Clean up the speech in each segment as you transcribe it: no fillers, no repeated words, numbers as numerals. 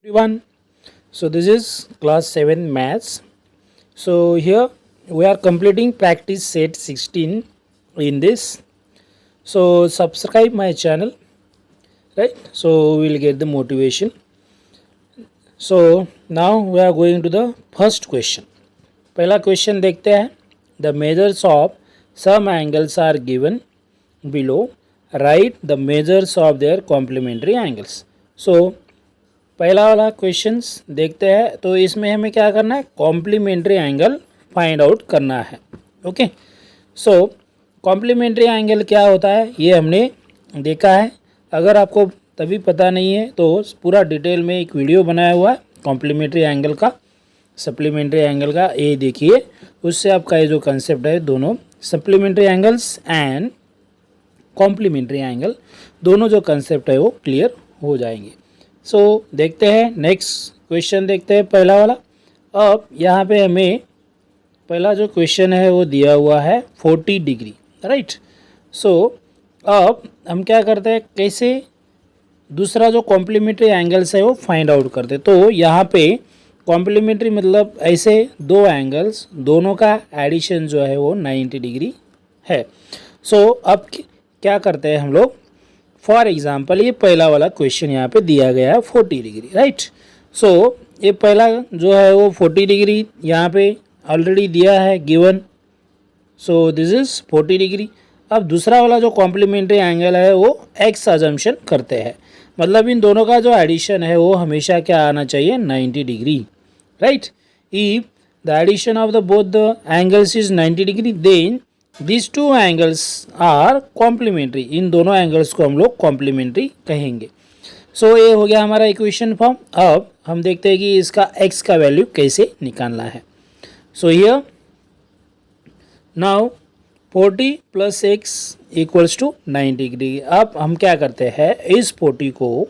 Everyone, so this is class 7 maths. So here we are completing practice set 16 in this. So subscribe my channel, right? So we will get the motivation. So now we are going to the first question. पहला question देखते हैं. The measures of some angles are given below. Write the measures of their complementary angles. So पहला वाला questions देखते हैं. तो इसमें हमें क्या करना है, कॉम्प्लीमेंट्री एंगल फाइंड आउट करना है. ओके, सो कॉम्प्लीमेंट्री एंगल क्या होता है ये हमने देखा है. अगर आपको तभी पता नहीं है तो पूरा डिटेल में एक वीडियो बनाया हुआ है कॉम्प्लीमेंट्री एंगल का, सप्लीमेंट्री एंगल का. ये देखिए, उससे आपका ये जो कंसेप्ट है, दोनों supplementary angles and complementary angle, दोनों जो कंसेप्ट है वो क्लियर हो जाएंगे. सो देखते हैं नेक्स्ट क्वेश्चन. देखते हैं पहला वाला. अब यहाँ पे हमें पहला जो क्वेश्चन है वो दिया हुआ है 40 डिग्री, राइट. सो अब हम क्या करते हैं, कैसे दूसरा जो कॉम्प्लीमेंट्री एंगल्स है वो फाइंड आउट करते हैं. तो यहाँ पे कॉम्प्लीमेंट्री मतलब ऐसे दो एंगल्स, दोनों का एडिशन जो है वो 90 डिग्री है. सो अब क्या करते हैं हम लोग, फॉर एग्जाम्पल ये पहला वाला क्वेश्चन यहाँ पे दिया गया है 40 डिग्री, राइट. सो ये पहला जो है वो 40 डिग्री यहाँ पे ऑलरेडी दिया है given. So this is 40 degree. अब दूसरा वाला जो कॉम्प्लीमेंट्री एंगल है वो एक्स अजम्पशन करते हैं, मतलब इन दोनों का जो एडिशन है वो हमेशा क्या आना चाहिए, 90 degree, right. If the addition of the both the angles is 90 degree then this two angles are complementary. इन दोनों एंगल्स को हम लोग कॉम्प्लीमेंट्री कहेंगे. सो ये हो गया हमारा इक्वेशन फॉर्म. अब हम देखते हैं कि इसका x का वैल्यू कैसे निकालना है. So here now 40 plus x equals to 90 degree. अब हम क्या करते हैं, इस 40 को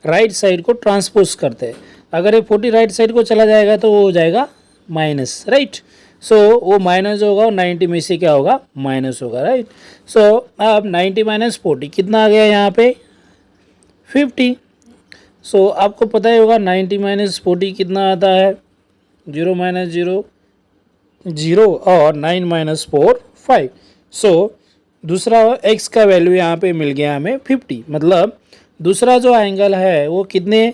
राइट साइड को ट्रांसपोज करते हैं. अगर ये 40 राइट साइड को चला जाएगा तो वो हो जाएगा माइनस, राइट. सो वो माइनस होगा और 90 में से क्या होगा, माइनस होगा, राइट. सो अब 90 माइनस 40 कितना आ गया यहाँ पे, 50. सो आपको पता ही होगा 90 माइनस 40 कितना आता है, 0 माइनस 0 0 और 9 माइनस 4 5. सो दूसरा x का वैल्यू यहाँ पे मिल गया हमें 50. मतलब दूसरा जो एंगल है वो कितने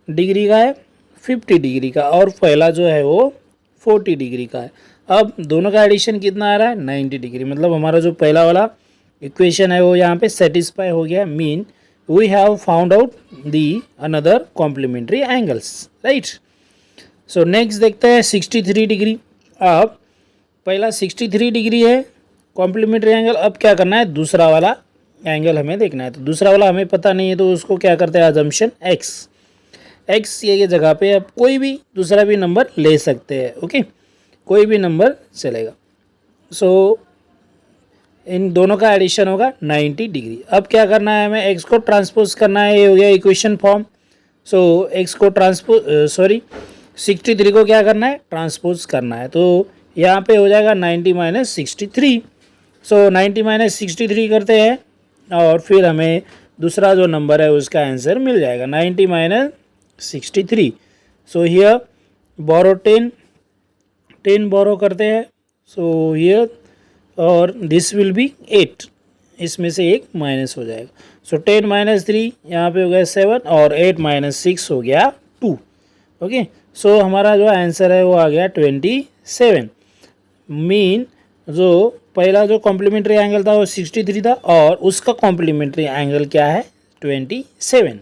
डिग्री का है, 50 डिग्री का, और पहला जो है वो 40 डिग्री का है. अब दोनों का एडिशन कितना आ रहा है, 90 डिग्री. मतलब हमारा जो पहला वाला इक्वेशन है वो यहाँ पे सेटिस्फाई हो गया. Mean we have found out the another complementary angles, right. So next देखते हैं 63 डिग्री. अब पहला 63 डिग्री है कॉम्प्लीमेंट्री एंगल. अब क्या करना है, दूसरा वाला एंगल हमें देखना है. तो दूसरा वाला हमें पता नहीं है तो उसको क्या करते हैं, अजम्पशन एक्स ये जगह पे अब कोई भी दूसरा भी नंबर ले सकते हैं. ओके, कोई भी नंबर चलेगा. सो इन दोनों का एडिशन होगा 90 डिग्री. अब क्या करना है, हमें एक्स को ट्रांसपोज करना है. ये हो गया इक्वेशन फॉर्म. सो एक्स को 63 को क्या करना है, ट्रांसपोज करना है. तो यहाँ पे हो जाएगा 90 माइनस 63. सो 90 माइनस 63 करते हैं और फिर हमें दूसरा जो नंबर है उसका आंसर मिल जाएगा, 90 माइनस 63. सो हियर बोरो 10 बोरो करते हैं. सो हियर और दिस विल बी 8, इसमें से एक माइनस हो जाएगा. सो 10 माइनस 3 यहाँ पे हो गया 7 और 8 माइनस 6 हो गया 2. ओके, सो हमारा जो आंसर है वो आ गया 27. मीन जो पहला जो कॉम्प्लीमेंट्री एंगल था वो 63 था और उसका कॉम्प्लीमेंट्री एंगल क्या है, 27.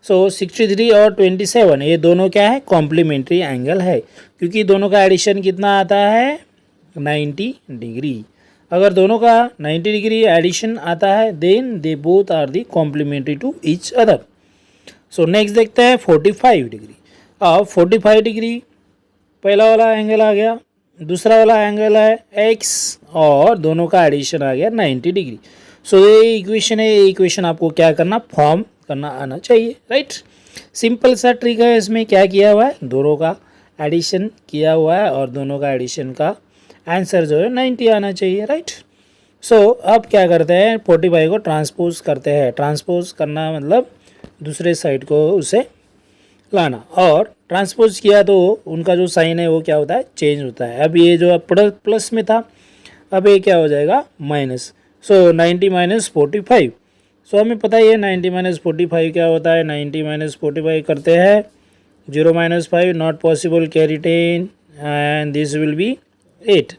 सो 63 और 27 ये दोनों क्या है, कॉम्प्लीमेंट्री एंगल है, क्योंकि दोनों का एडिशन कितना आता है, 90 डिग्री. अगर दोनों का 90 डिग्री एडिशन आता है then they both are the complementary to each other. So next देखते हैं 45 डिग्री. अब 45 डिग्री पहला वाला एंगल आ गया, दूसरा वाला एंगल है x और दोनों का एडिशन आ गया 90 डिग्री. सो ये इक्वेशन है, ये इक्वेशन आपको क्या करना, फॉर्म करना आना चाहिए, राइट. सिंपल सा ट्रिक है. इसमें क्या किया हुआ है, दोनों का एडिशन किया हुआ है और दोनों का एडिशन का आंसर जो है 90 आना चाहिए, राइट. सो अब क्या करते हैं, 45 को ट्रांसपोज करते हैं. ट्रांसपोज करना मतलब दूसरे साइड को उसे लाना, और ट्रांसपोज किया तो उनका जो साइन है वो क्या होता है, चेंज होता है। अब ये जो प्लस में था, अब ये क्या हो जाएगा, माइनस। सो 90 माइनस 45। सो हमें पता ही है 90 माइनस 45 क्या होता है। 90 माइनस 45 करते हैं, 0 minus 5 not possible, carry 10 and this will B 8।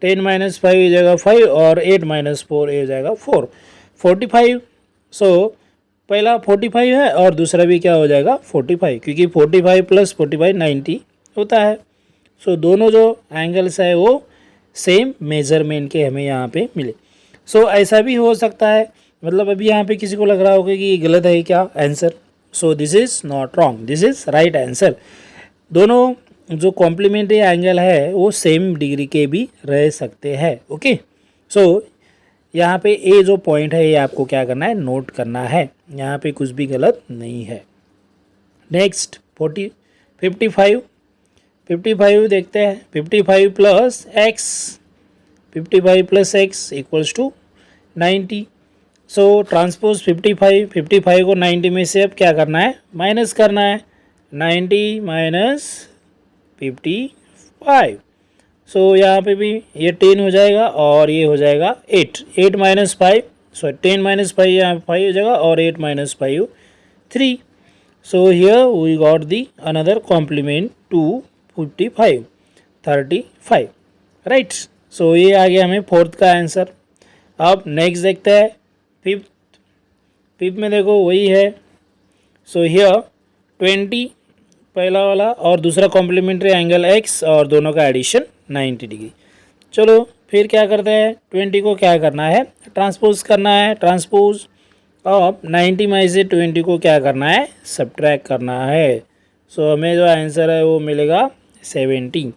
10 minus 5 हो जाएगा 5 और 8 माइनस 4 हो जाएगा 4, 45। सो पहला 45 है और दूसरा भी क्या हो जाएगा 45, क्योंकि 45 प्लस 45 90 होता है। सो दोनों जो एंगल्स है वो सेम मेजरमेंट के हमें यहाँ पे मिले। सो ऐसा भी हो सकता है, मतलब अभी यहाँ पे किसी को लग रहा होगा कि ये गलत है क्या answer. So this is not wrong, this is right answer. दोनों जो कॉम्प्लीमेंट्री एंगल है वो सेम डिग्री के भी रह सकते हैं। ओके, सो यहाँ पे ए जो पॉइंट है ये आपको क्या करना है, नोट करना है। यहाँ पे कुछ भी गलत नहीं है। नेक्स्ट 55 देखते हैं। 55 plus x, 55 plus x equals to 90। So transpose 55 को 90 में से अब क्या करना है, माइनस करना है। 90 माइनस 55। सो यहाँ पे भी ये 10 हो जाएगा और ये हो जाएगा 8 माइनस 5। सो 10 माइनस 5 यहाँ 5 हो जाएगा और 8 माइनस 5 3। So here we got the another complement to 55 35, right. So ये आ गया हमें फोर्थ का आंसर। अब नेक्स्ट देखते हैं फिफ्थ में देखो वही है। सो हियर 20 पहला वाला और दूसरा कॉम्प्लीमेंट्री एंगल x और दोनों का एडिशन 90 डिग्री। चलो फिर क्या करते हैं, 20 को क्या करना है, ट्रांसपोज करना है। ट्रांसपोज अब 90 में से 20 को क्या करना है, सब्ट्रैक्ट करना है। सो हमें जो आंसर है वो मिलेगा 70।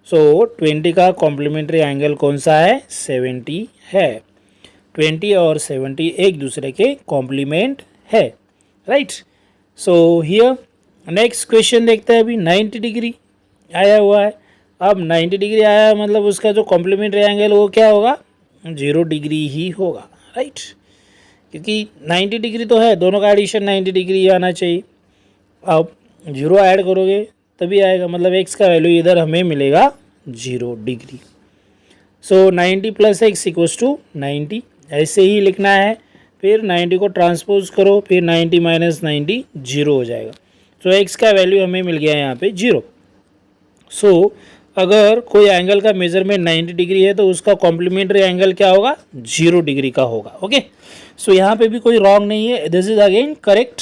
सो 20 का कॉम्प्लीमेंट्री एंगल कौन सा है, 70 है। 20 और 70 एक दूसरे के कॉम्प्लीमेंट है, right. So here next question देखते हैं। अभी 90 डिग्री आया हुआ है। अब 90 डिग्री आया है मतलब उसका जो कॉम्प्लीमेंट्री एंगल वो क्या होगा, 0 डिग्री ही होगा, राइट। क्योंकि 90 डिग्री तो है, दोनों का एडिशन 90 डिग्री आना चाहिए। अब 0 ऐड करोगे तभी आएगा, मतलब x का वैल्यू इधर हमें मिलेगा 0 degree. So 90 plus x equals to 90, ऐसे ही लिखना है। फिर 90 को ट्रांसपोज करो, फिर 90 माइनस 90 0 हो जाएगा। सो x का वैल्यू हमें मिल गया यहाँ पे 0। सो अगर कोई एंगल का मेजरमेंट 90 डिग्री है तो उसका कॉम्प्लीमेंट्री एंगल क्या होगा, 0 डिग्री का होगा। ओके, सो यहाँ पे भी कोई रॉन्ग नहीं है, दिस इज अगेन करेक्ट।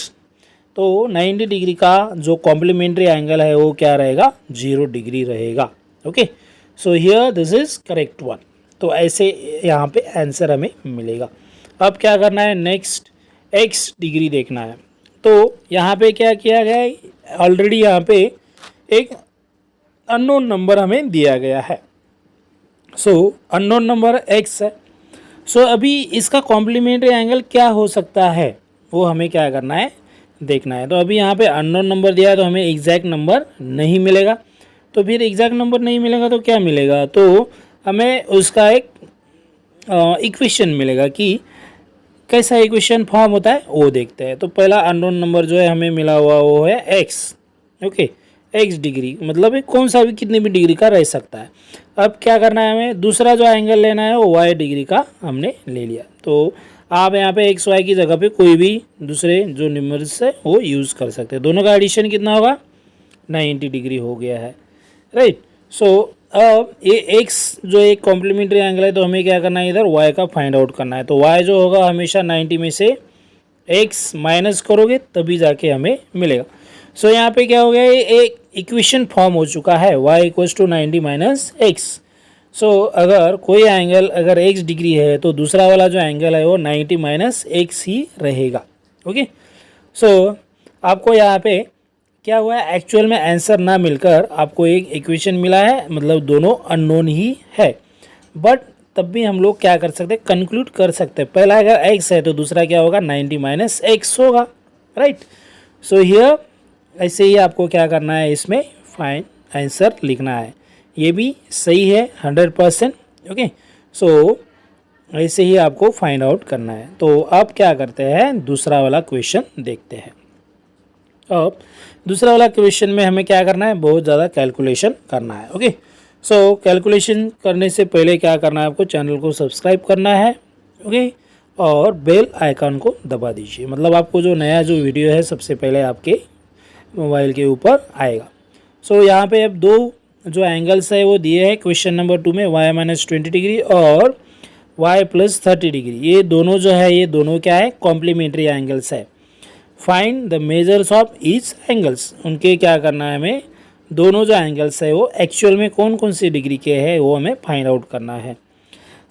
तो 90 डिग्री का जो कॉम्प्लीमेंट्री एंगल है वो क्या रहेगा, 0 डिग्री रहेगा। Okay, so here this is correct one. तो ऐसे यहाँ पे आंसर हमें मिलेगा। अब क्या करना है, नेक्स्ट x डिग्री देखना है। तो यहाँ पे क्या किया गया है, ऑलरेडी यहाँ पे एक अननोन नंबर हमें दिया गया है। सो अननोन नंबर x है। सो अभी इसका कॉम्प्लीमेंट्री एंगल क्या हो सकता है वो हमें क्या करना है, देखना है। तो अभी यहाँ पे अननोन नंबर दिया है तो हमें एग्जैक्ट नंबर नहीं मिलेगा। तो फिर एग्जैक्ट नंबर नहीं मिलेगा तो क्या मिलेगा, तो हमें उसका एक इक्वेशन मिलेगा कि कैसा इक्वेशन फॉर्म होता है वो देखते हैं। तो पहला अननोन नंबर जो है हमें मिला हुआ वो है x। ओके, x डिग्री मतलब कौन सा भी कितने भी डिग्री का रह सकता है। अब क्या करना है, हमें दूसरा जो एंगल लेना है वो y डिग्री का हमने ले लिया। तो आप यहाँ पे x y की जगह पे कोई भी दूसरे जो नंबर्स है वो यूज़ कर सकते हैं। दोनों का एडिशन कितना होगा, 90 डिग्री हो गया है, राइट। सो अब ये x जो एक कॉम्प्लीमेंट्री एंगल है तो हमें क्या करना है, इधर y का फाइंड आउट करना है। तो y जो होगा हमेशा 90 में से x माइनस करोगे तभी जाके हमें मिलेगा। सो यहाँ पे क्या हो गया, ये एक इक्वेशन फॉर्म हो चुका है, y equals to 90 minus x. So अगर कोई एंगल अगर x डिग्री है तो दूसरा वाला जो एंगल है वो 90 माइनस एक्स ही रहेगा। ओके, सो आपको यहाँ पे क्या हुआ है, एक्चुअल में आंसर ना मिलकर आपको एक इक्वेशन मिला है, मतलब दोनों अननोन ही है। बट तब भी हम लोग क्या कर सकते हैं, कंक्लूड कर सकते हैं। पहला अगर x है तो दूसरा क्या होगा, 90 माइनस एक्स होगा, राइट। सो हियर ऐसे ही आपको क्या करना है, इसमें फाइन आंसर लिखना है। ये भी सही है 100%। ओके, सो ऐसे ही आपको फाइंड आउट करना है। तो अब क्या करते हैं, दूसरा वाला क्वेश्चन देखते हैं। अब दूसरा वाला क्वेश्चन में हमें क्या करना है, बहुत ज़्यादा कैलकुलेशन करना है। ओके, सो कैलकुलेशन करने से पहले क्या करना है, आपको चैनल को सब्सक्राइब करना है। ओके, और बेल आइकन को दबा दीजिए, मतलब आपको जो नया जो वीडियो है सबसे पहले आपके मोबाइल के ऊपर आएगा। सो यहाँ पे अब दो जो एंगल्स है वो दिए हैं क्वेश्चन नंबर 2 में, y माइनस 20 डिग्री और y प्लस 30 डिग्री। ये दोनों जो है ये दोनों क्या है, कॉम्प्लीमेंट्री एंगल्स है। Find the measures of each angles, उनके क्या करना है हमें, दोनों जो एंगल्स है वो एक्चुअल में कौन कौन सी डिग्री के है वो हमें फाइंड आउट करना है।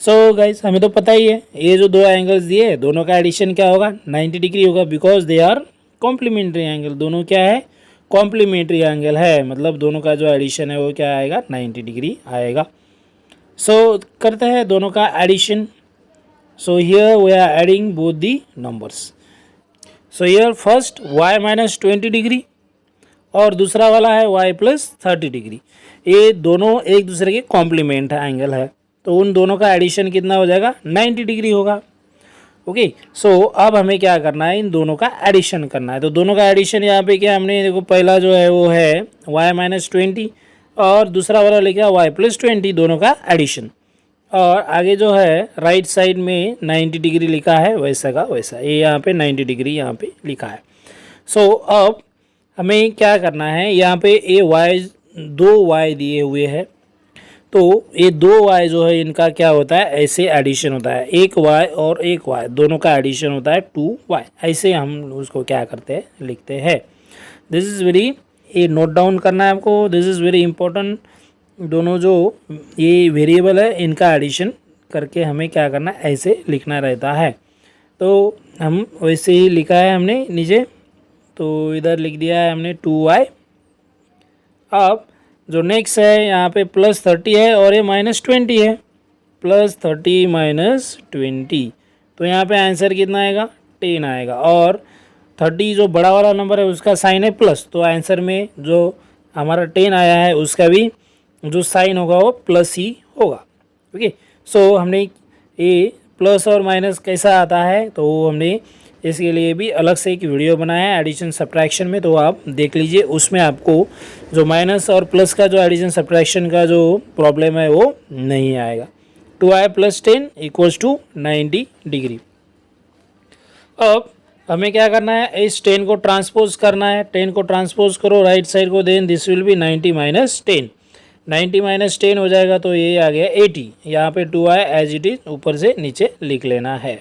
सो गाइस हमें तो पता ही है ये जो दो एंगल्स दिए दोनों का एडिशन क्या होगा, 90 डिग्री होगा, because they are complementary angle. दोनों क्या है, कॉम्प्लीमेंट्री एंगल है, मतलब दोनों का जो एडिशन है वो क्या आएगा, 90 डिग्री आएगा। सो करते हैं दोनों का addition. So here we are adding both the numbers. So here first y minus 20 degree और दूसरा वाला है y प्लस 30 डिग्री। ये दोनों एक दूसरे के कॉम्प्लीमेंट एंगल है, तो उन दोनों का एडिशन कितना हो जाएगा, 90 डिग्री होगा। ओके, सो अब हमें क्या करना है, इन दोनों का एडिशन करना है। तो दोनों का एडिशन यहाँ पे क्या हमने देखो, पहला जो है वो है y माइनस 20 और दूसरा वाला लिखा y प्लस 20, दोनों का एडिशन। और आगे जो है राइट साइड में 90 डिग्री लिखा है वैसा का वैसा, ये यहाँ पे 90 डिग्री यहाँ पे लिखा है। सो अब हमें क्या करना है, यहाँ पे ये y, दो y दिए हुए हैं, तो ये दो y जो है इनका क्या होता है, ऐसे एडिशन होता है, एक y और एक y दोनों का एडिशन होता है 2y। ऐसे हम उसको क्या करते हैं, लिखते हैं। दिस इज़ वेरी, ये नोट डाउन करना है आपको, दिस इज़ वेरी इंपॉर्टेंट। दोनों जो ये वेरिएबल है इनका एडिशन करके हमें क्या करना है, ऐसे लिखना रहता है। तो हम वैसे ही लिखा है हमने नीचे, तो इधर लिख दिया है हमने 2y। अब जो नेक्स्ट है यहाँ पे प्लस 30 है और ये माइनस 20 है, प्लस 30 माइनस 20, तो यहाँ पे आंसर कितना आएगा, 10 आएगा। और 30 जो बड़ा वाला नंबर है उसका साइन है प्लस, तो आंसर में जो हमारा 10 आया है उसका भी जो साइन होगा वो प्लस ही होगा। ओके, सो हमने ये प्लस और माइनस कैसा आता है तो हमने इसके लिए भी अलग से एक वीडियो बनाया है एडिशन सब्ट्रैक्शन में, तो आप देख लीजिए, उसमें आपको जो माइनस और प्लस का जो एडिशन सब्ट्रैक्शन का जो प्रॉब्लम है वो नहीं आएगा। 2y plus 10 equals to 90 degree. अब हमें क्या करना है, इस 10 को ट्रांसपोज करना है, 10 को ट्रांसपोज करो राइट साइड को, then this will be 90 minus 10, 90 minus 10 हो जाएगा तो ये आ गया 80। यहाँ पे 2y एज इट इज ऊपर से नीचे लिख लेना है।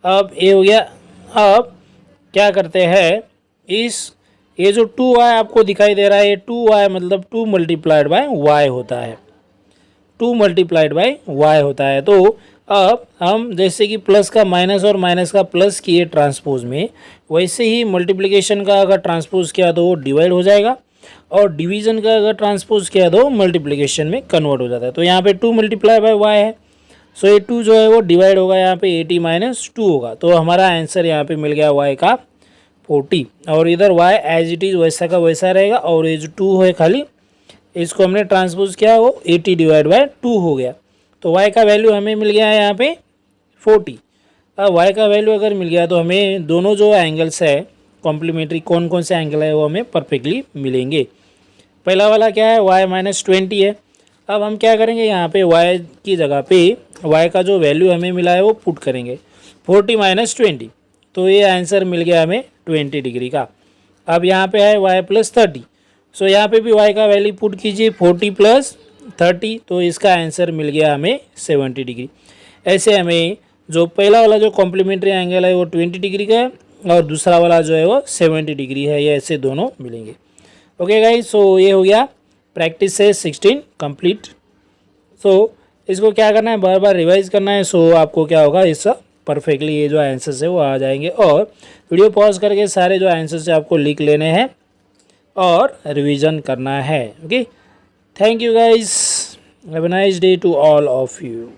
अब ये हो गया। अब क्या करते हैं, इस ये जो 2y आपको दिखाई दे रहा है, ये 2y मतलब 2 मल्टीप्लाइड बाय y होता है, 2 मल्टीप्लाइड बाय y होता है। तो अब हम जैसे कि प्लस का माइनस और माइनस का प्लस किए ट्रांसपोज में, वैसे ही मल्टीप्लिकेशन का अगर ट्रांसपोज किया तो वो डिवाइड हो जाएगा, और डिवीजन का अगर ट्रांसपोज किया तो मल्टीप्लिकेशन में कन्वर्ट हो जाता है। तो यहाँ पे 2 मल्टीप्लाई बाय y है, सो ये 2 जो है वो डिवाइड होगा, यहाँ पे 80 माइनस 2 होगा, तो हमारा आंसर यहाँ पे मिल गया y का 40। और इधर y एज इट इज़ वैसा का वैसा रहेगा, और ये जो 2 है खाली इसको हमने ट्रांसपोज किया वो 80 डिवाइड बाय 2 हो गया, तो y का वैल्यू हमें मिल गया है यहाँ पे 40। अब y का वैल्यू अगर मिल गया तो हमें दोनों जो एंगल्स है कॉम्प्लीमेंट्री कौन कौन से एंगल है वो हमें परफेक्टली मिलेंगे। पहला वाला क्या है, y माइनस 20 है। अब हम क्या करेंगे, यहाँ पे y की जगह पे y का जो वैल्यू हमें मिला है वो पुट करेंगे, 40 माइनस 20, तो ये आंसर मिल गया हमें 20 डिग्री का। अब यहाँ पे है y प्लस 30, सो यहाँ पे भी y का वैल्यू पुट कीजिए 40 प्लस 30, तो इसका आंसर मिल गया हमें 70 डिग्री। ऐसे हमें जो पहला वाला जो कॉम्प्लीमेंट्री एंगल है वो 20 डिग्री का है, और दूसरा वाला जो है वो 70 डिग्री है, ये ऐसे दोनों मिलेंगे। ओके गाइस, सो ये हो गया प्रैक्टिस से 16 कंप्लीट। सो इसको क्या करना है, बार बार रिवाइज करना है, सो आपको क्या होगा, इस परफेक्टली ये जो आंसर्स है वो आ जाएंगे। और वीडियो पॉज करके सारे जो आंसर्स है आपको लिख लेने हैं और रिवीजन करना है। Okay, thank you guys, have a nice day to all of you.